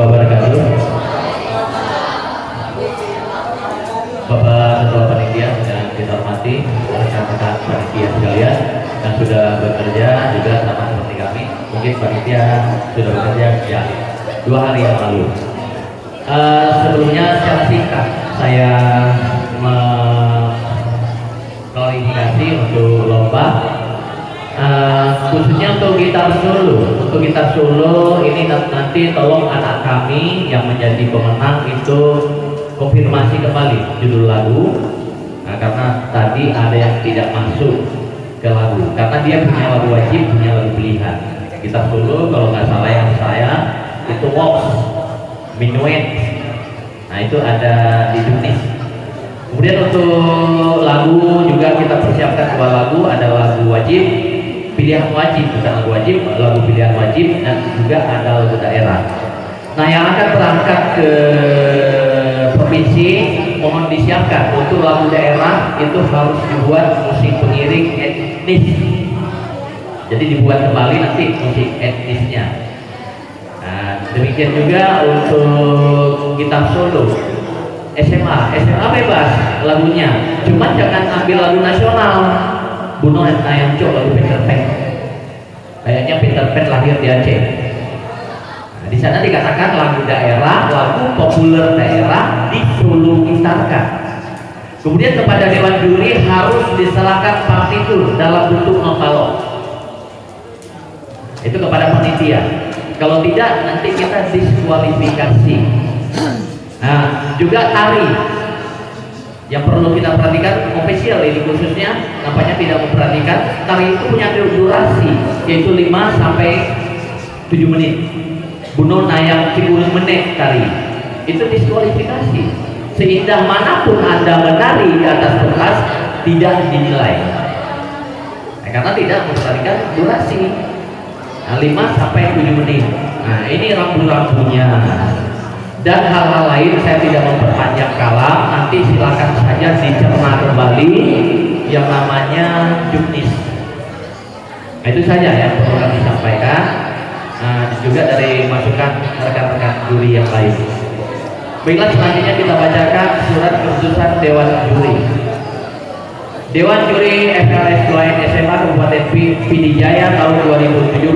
wabarakatuh. Bapak Ketua Panitia yang kita hormati, rekan-rekan panitia sekalian yang sudah bekerja juga sama seperti kami. Mungkin panitia sudah bekerja sejak 2 hari yang lalu. Sebelumnya secara singkat saya klarifikasi untuk lomba, khususnya untuk gitar solo. Untuk gitar solo ini nanti tolong anak kami yang menjadi pemenang itu konfirmasi kembali judul lagu. Nah, karena tadi ada yang tidak masuk ke lagu, karena dia punya lagu wajib, punya lagu pilihan. Gitar solo kalau nggak salah yang saya itu waltz, minuet. Nah itu ada di Tunis. Kemudian untuk lagu juga kita persiapkan 2 lagu, ada lagu wajib, pilihan wajib, bukan lagu wajib, lagu pilihan wajib, dan juga ada lagu daerah. Nah yang akan berangkat ke provinsi mohon disiapkan untuk lagu daerah itu harus dibuat musik pengiring etnis. Jadi dibuat kembali nanti musik etnisnya. Nah, demikian juga untuk gitar solo SMA bebas lagunya, cuman jangan ambil lagu nasional. Bunuh ayam cok lagu Peter Pan. Kayaknya Peter Pan lahir di Aceh. Nah, di sana dikatakan lagu daerah, lagu populer daerah di Solo gitarkan. Kemudian kepada dewan juri harus diserahkan partitur dalam bentuk envelope. Itu kepada panitia. Kalau tidak nanti kita diskualifikasi. Nah, juga tari yang perlu kita perhatikan, official ini khususnya nampaknya tidak memperhatikan. Tari itu punya durasi yaitu 5 sampai 7 menit. Bunuh nayang 10 menit tari. Itu diskualifikasi. Seindah manapun Anda menari di atas pentas tidak dinilai. Nah, karena tidak memperhatikan durasi. Nah, 5 sampai 7 menit. Nah, ini rambu-rambunya. Dan hal-hal lain saya tidak memperpanjang kalam. Nanti silakan saja dicerna kembali yang namanya juknis. Nah, itu saja yang perlu kami sampaikan. Nah, juga dari masukan rekan-rekan juri yang lain. Baiklah, selanjutnya kita bacakan surat keputusan Dewan Juri. Dewan Juri FLS 2N SMA Kabupaten Pidijaya tahun 2017,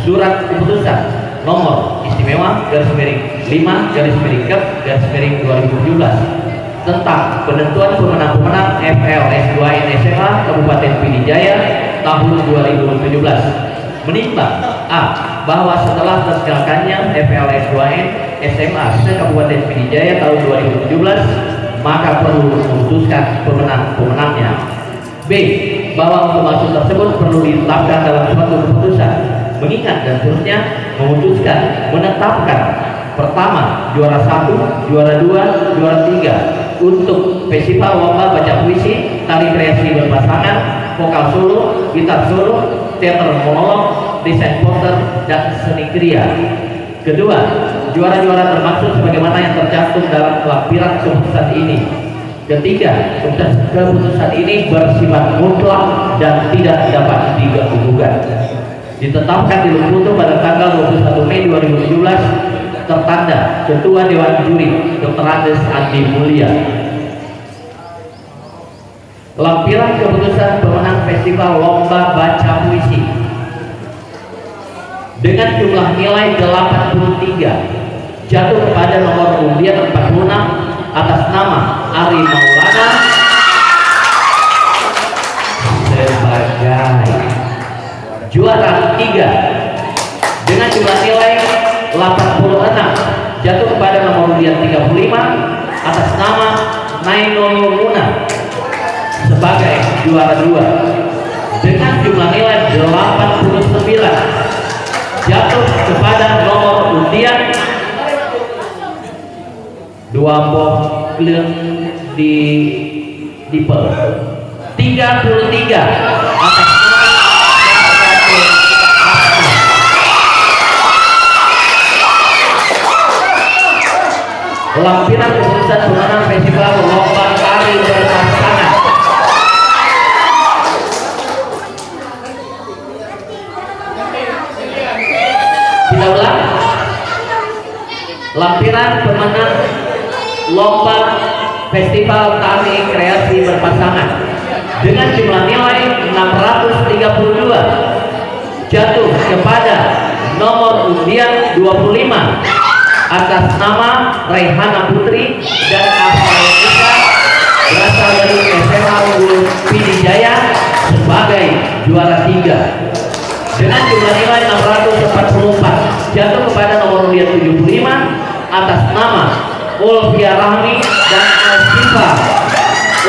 surat keputusan nomor istimewa /5/Kep/2017 tentang penentuan pemenang-pemenang FLS 2N SMA Kabupaten Pidijaya tahun 2017 menimbang A. Bahwa setelah terselenggarakannya FLS 2N SMA se-Kabupaten Pidijaya tahun 2017 maka perlu memutuskan pemenang-pemenangnya. B. Bahwa untuk maksud tersebut perlu ditetapkan dalam suatu keputusan, mengingat dan seterusnya memutuskan, menetapkan pertama juara 1, juara 2, juara 3 untuk festival lomba baca puisi, tari kreasi berpasangan, vokal solo, gitar solo, teater monolog, desain poster, dan seni kriya. Kedua, juara-juara termaksud sebagaimana yang tercantum dalam lampiran keputusan ini. Ketiga, keputusan ini bersifat mutlak dan tidak dapat diganggu-gugat. Ditetapkan di Lumputu pada tanggal 21 Mei 2017, tertanda Ketua Dewan Juri Dr. Andes Andi Mulia. Lampiran keputusan pemenang festival lomba baca puisi dengan jumlah nilai 83 jatuh kepada nomor undian 46 atas nama Ari Maulana sebagai juara 3 dengan jumlah nilai 86 jatuh kepada nomor undian 35 atas nama Nainul Muna sebagai juara 2 dengan jumlah nilai 89 jatuh kepada nomor undian 2 klien di per 33 atas lampiran keputusan pemenang festival lomba tari berpasangan. Kita ulang. lampiran pemenang lomba festival tari kreasi berpasangan dengan jumlah nilai 632 jatuh kepada nomor undian 25 atas nama Raihana Putri dan Afronika berasal dari SMA Unggul Pidijaya sebagai juara 3 dengan jumlah nilai 644 jatuh kepada nomor undian 75 atas nama Ulfia Rahmi dan Asifa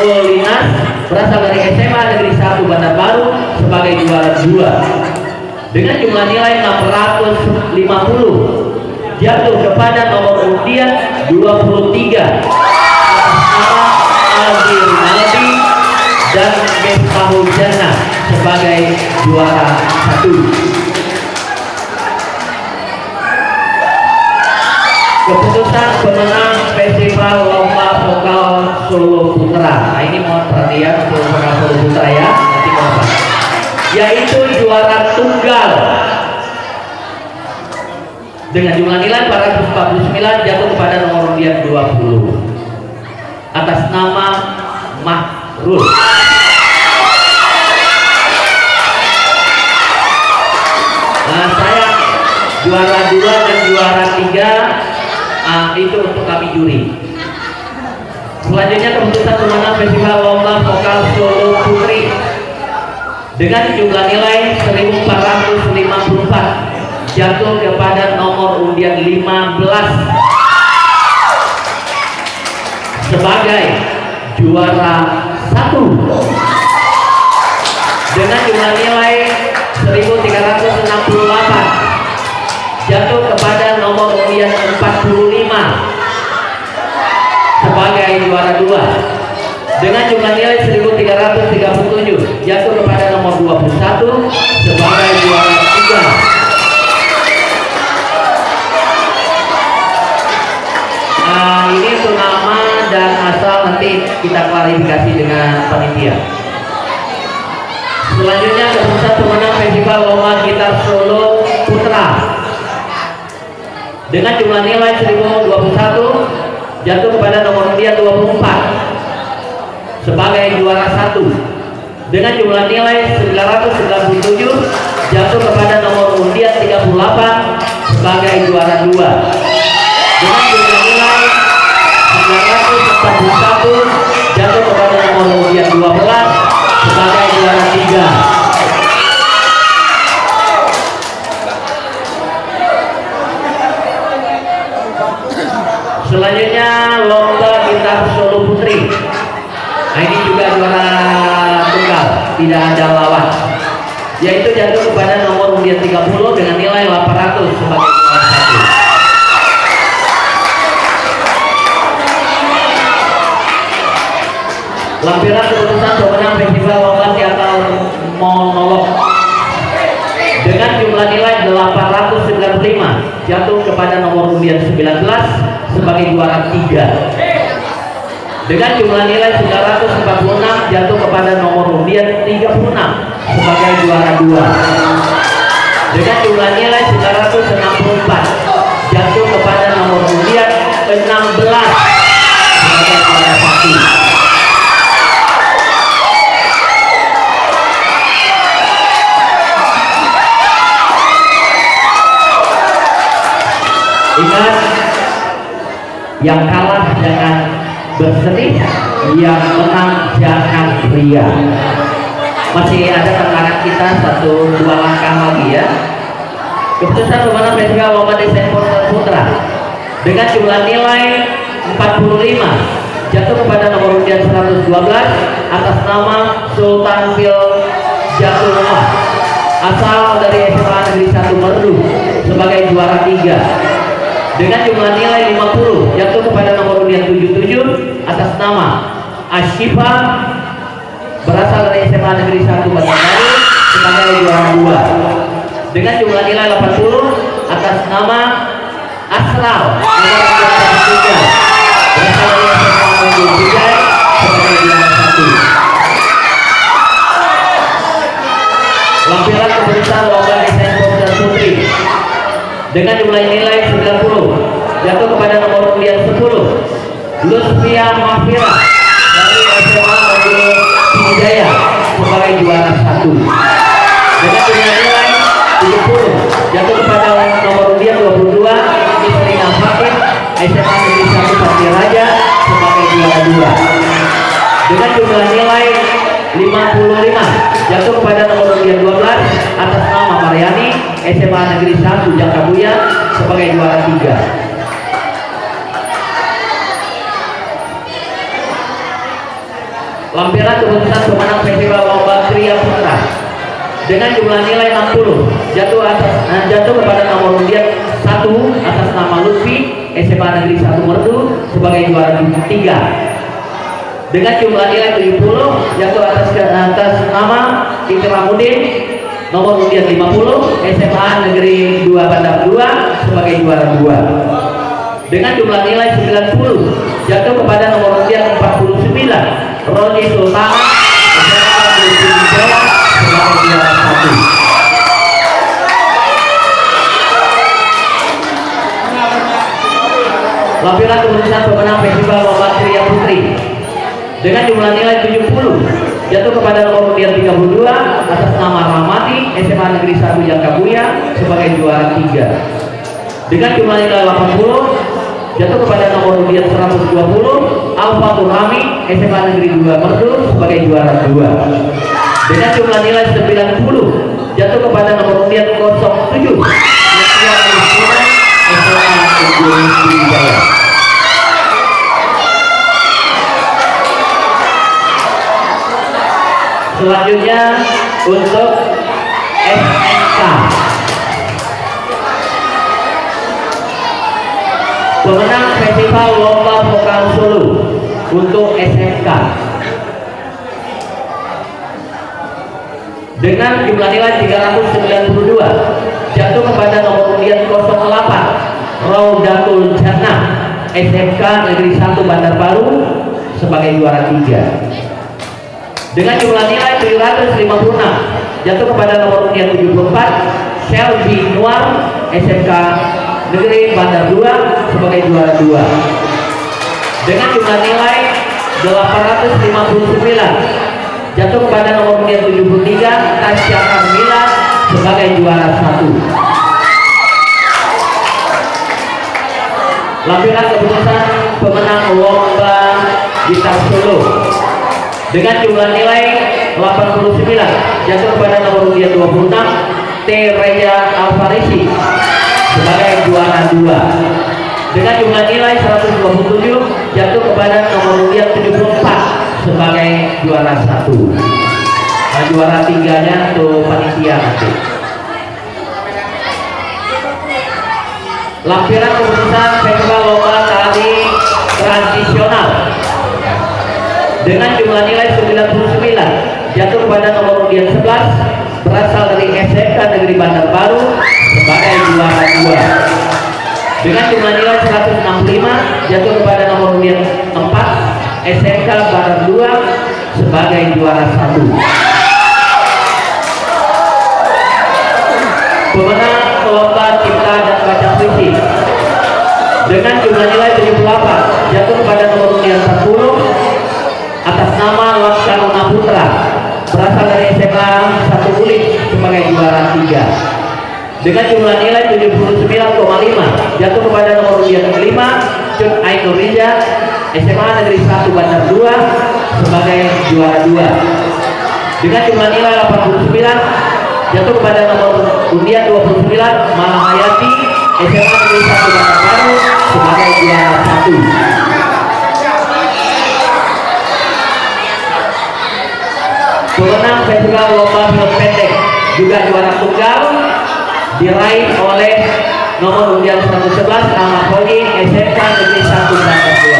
Ulinas berasal dari SMA Negeri 1 Bandar Baru sebagai juara 2 dengan jumlah nilai 650 jatuh kepada nomor undian 23 atas nama Aldi Rinaldi dan Miftahul Jannah sebagai juara 1. Keputusan pemenang festival lomba vokal Solo Putra. Nah, ini mohon perhatian untuk vokal Solo Putra ya, nanti mohon. Yaitu juara tunggal dengan jumlah nilai 449 jatuh kepada nomor undian 20 atas nama Mahrul. Nah, saya juara 2 dan juara 3 itu untuk kami juri. Selanjutnya keputusan pemenang festival lomba vokal Solo Putri dengan jumlah nilai 1454 jatuh kepada nomor undian 15 sebagai juara 1 dengan jumlah nilai 1368 jatuh kepada nomor undian 45 sebagai juara 2 dengan jumlah nilai 1337 jatuh kepada nomor 21 sebagai juara 3. Ini untuk nama dan asal nanti kita klarifikasi dengan panitia. Selanjutnya keputusan pemenang festival lomba gitar Solo Putra dengan jumlah nilai 1021 jatuh kepada nomor undian 24 sebagai juara 1 dengan jumlah nilai 997 jatuh kepada nomor undian 38 sebagai juara 2 dengan jumlah nilai 941 jatuh kepada nomor undian 12 sebagai juara 3. Selanjutnya lomba gitar Solo Putri. Nah, ini juga juara tunggal, tidak ada lawan, yaitu jatuh kepada nomor undian 30 dengan nilai 800 sebagai juara 1. Lampiran keputusan pemenang festival lomba teater monolog dengan jumlah nilai 895 jatuh kepada nomor undian 19 sebagai juara 3 dengan jumlah nilai 946 jatuh kepada nomor undian 36 sebagai juara 2 dengan jumlah nilai 964 jatuh kepada nomor undian 16 sebagai juara 1. Ingat, yang kalah jangan bersedih, yang menang jangan ria. Masih ada tenggaran kita 1-2 langkah lagi ya. Keputusan pemenang festival lomba desain poster putra dengan jumlah nilai 45 jatuh kepada nomor undian 112 atas nama Sultan Fil Jatullah asal dari SMA Negeri 1 Merdu sebagai juara 3 dengan jumlah nilai 50 jatuh kepada nomor undian 77 atas nama Ashifa berasal dari SMA Negeri 1 Bandar Baru sebagai juara 2 dengan jumlah nilai 80 atas nama Asral nomor undian 3 berasal dari SMA Unggul Pidijaya sebagai juara 1. Lampiran keputusan lomba desain poster putri dengan jumlah nilai 90 jatuh kepada Lutfia Mahfira dari SMA Negeri Sriwijaya sebagai juara 1 dengan nilai 70 jatuh kepada nomor undian 22 Istrina Fakir SMA Negeri 1 Pati Raja sebagai juara 2 dengan jumlah nilai 55 jatuh kepada nomor undian 12 atas nama Mariani SMA Negeri 1 Jakabuya sebagai juara 3. Lampiran keputusan pemenang Festival Lomba Kriya Putra dengan jumlah nilai 60 jatuh kepada nomor undian 1 atas nama Lutfi SMA Negeri 1 Merdu sebagai juara 3 dengan jumlah nilai 70 jatuh atas nama Ikramudin nomor undian 50 SMA Negeri 2 Bandar 2 sebagai juara 2 dengan jumlah nilai 90 jatuh kepada nomor undian 49 Roni Sultana SMA Negeri Sriwijaya sebagai juara 1. Lampiran keputusan pemenang Festival Lomba Kriya Putri dengan jumlah nilai 70 jatuh kepada nomor undian 32 atas nama Rahmati SMA Negeri 1 Jakabuya sebagai juara 3 dengan jumlah nilai 80 jatuh kepada nomor undian 120 Alfa Turami SMA Negeri 2 Merdu sebagai juara 2 dengan jumlah nilai 90 jatuh kepada nomor undian 07 Mutia Kristina SMA Negeri Sriwijaya. Selanjutnya untuk SMK pemenang Festival Lomba Vokal Solo untuk SMK dengan jumlah nilai 392 jatuh kepada nomor undian 08 Raudatul Jannah SMK Negeri 1 Bandar Baru sebagai juara 3 dengan jumlah nilai 756 jatuh kepada nomor undian 74 Selvi Nuar SMK Negeri Bandar 2 sebagai juara 2 dengan jumlah nilai 859 jatuh kepada nomor undian 73 Tasya Kamila sebagai juara 1. Lampiran keputusan pemenang Lomba Gitar Solo dengan jumlah nilai 89 jatuh kepada nomor undian 26 T. Reja Alfarisi sebagai juara 2 dengan jumlah nilai 127 jatuh kepada nomor undian 74 sebagai juara 1. Nah, juara 3-nya untuk panitia nanti. Lampiran keputusan Festival Lomba Tari Tradisional dengan jumlah nilai 99 jatuh kepada nomor undian 11 berasal dari SMK Negeri Bandar Baru sebagai juara 2 dengan jumlah nilai 165 jatuh kepada nomor undian 4 SMK Barat 2 sebagai juara 1. Pemenang Lomba Cipta dan Baca Puisi dengan jumlah nilai 78 jatuh kepada nomor undian 40 atas nama Laksamana Putra berasal dari SMA 1 Ulik sebagai juara 3 dengan jumlah nilai 79,5 jatuh kepada nomor undian 5 Cut Ainur Rija SMA Negeri 1 Bandar 2 sebagai juara 2 dengan jumlah nilai 89 jatuh kepada nomor undian 29 Malahayati SMA Negeri 1 Bandar Baru sebagai juara 1. Pemenang Festival Lomba Film Pendek juga juara tunggal diraih oleh nomor undian 111 nama Koni SMK Negeri 1 Bandar 2.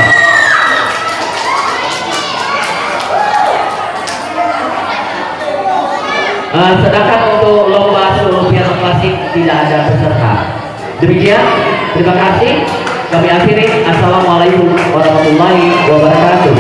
Sedangkan untuk lomba solo piano klasik tidak ada peserta. Demikian, terima kasih. Kami akhiri. Assalamualaikum warahmatullahi wabarakatuh.